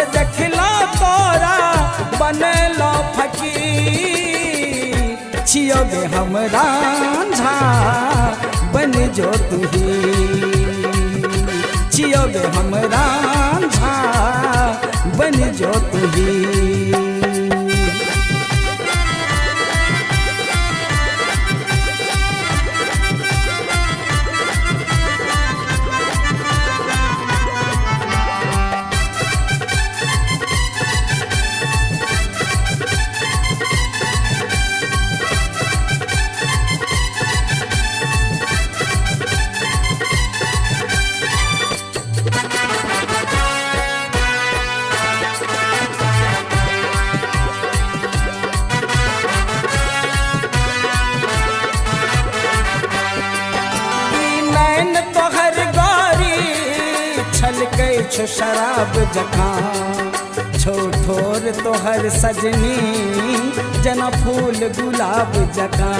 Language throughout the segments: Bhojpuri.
से देखला तोरा बनेलो फकीर छियो बे हम रांझा बन जो तुही छियो बे हम रांझा बन जो तुही छलकै छो शराब जखा छो ठोर तोहर सजनी जना फूल गुलाब जखा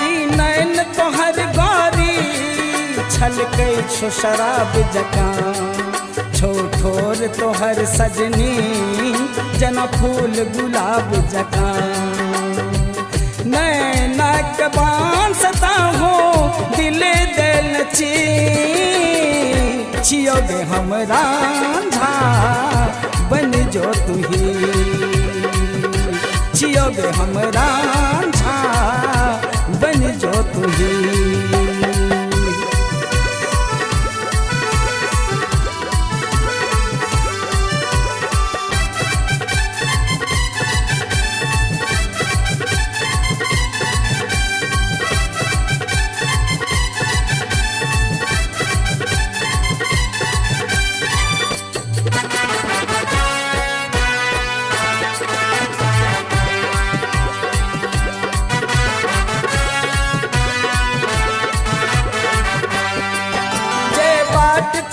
ई नैन तोहर गारी छलकै छो शराब जखा छो ठोर तोहर सजनी जना फूल गुलाब जखा नैनक बान सता हो दिल दिल छियो बे हम रांझा बन जो तुही छियो बे हम रांझा बन जो तुही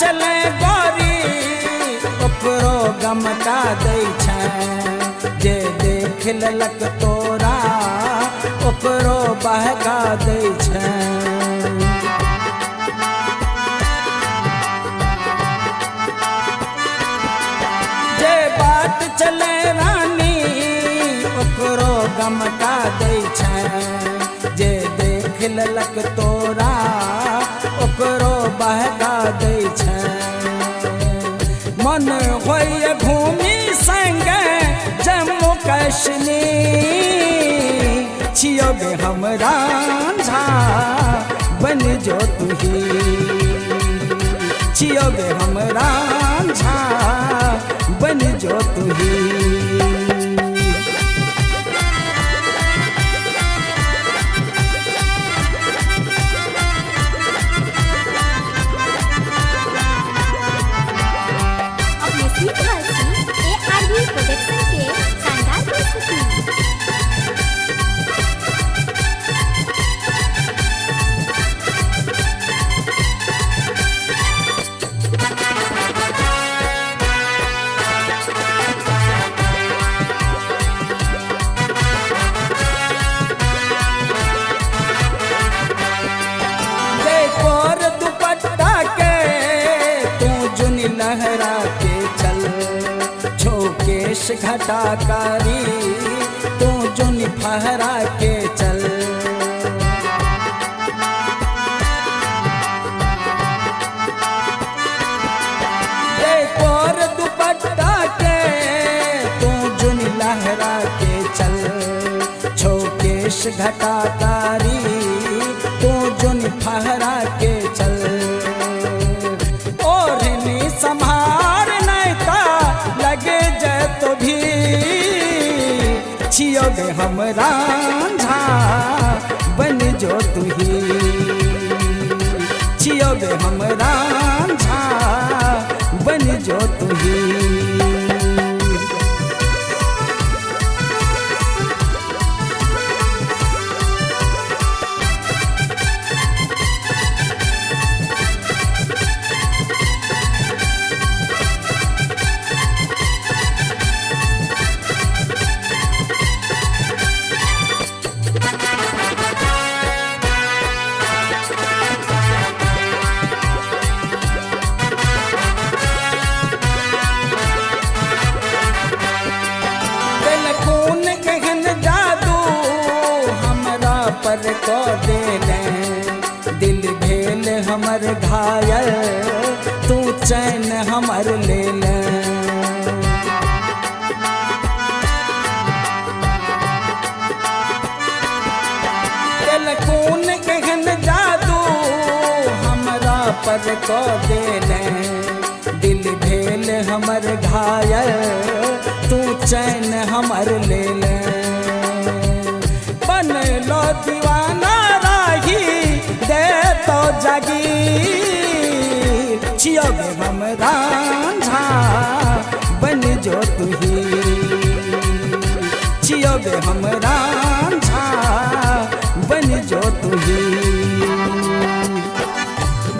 चले गोरी ओकरो गमका दै छै जे देख लेलक तोरा ओकरो बहका दै छै जे बाट चले रानी ओकरो गमका दै छै जे देख लेलक तोरा ओकरो बहका दै छै मन होइए घूमी संगे जम्मू कश्मीर छियो बे हम रांझा बन जो तुही छियो बे हम रांझा बन जो तुही लहरा के चल झोकेश घटाकारी तू जुन फहरा के चल और दुपट्टा के तू जुन लहरा के चल झोकेश घटाकारी तू जुन फहरा के चल संभार नहीं था लगे जय तो भी छियो बे हम रांझा बन जो तुही छियो बे हम रांझा बन जो तुही पर को देले दिल भेल हमर घायल तू चैन हमर ले ले कौन एहन जादू हमरा पर को देले दिल भेल हमर घायल तू चैन हमर ले ले बनलो दीवाना राही दे तो जागीर छियो गे हमरा झा बन जो तुही छियो गे हमरा झा बन जो तुही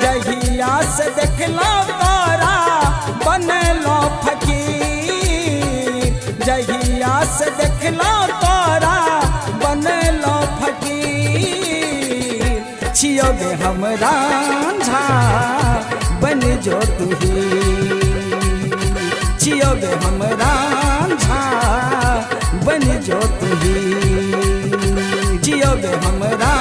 जहिया से देखलो तोरा बनलो फकीर जहिया से देखलो तोरा बनलो फकीर छियो गे हमरा झा बन जो तुही छियो गे हमरा झा बन जो तुही जियो गे हमरा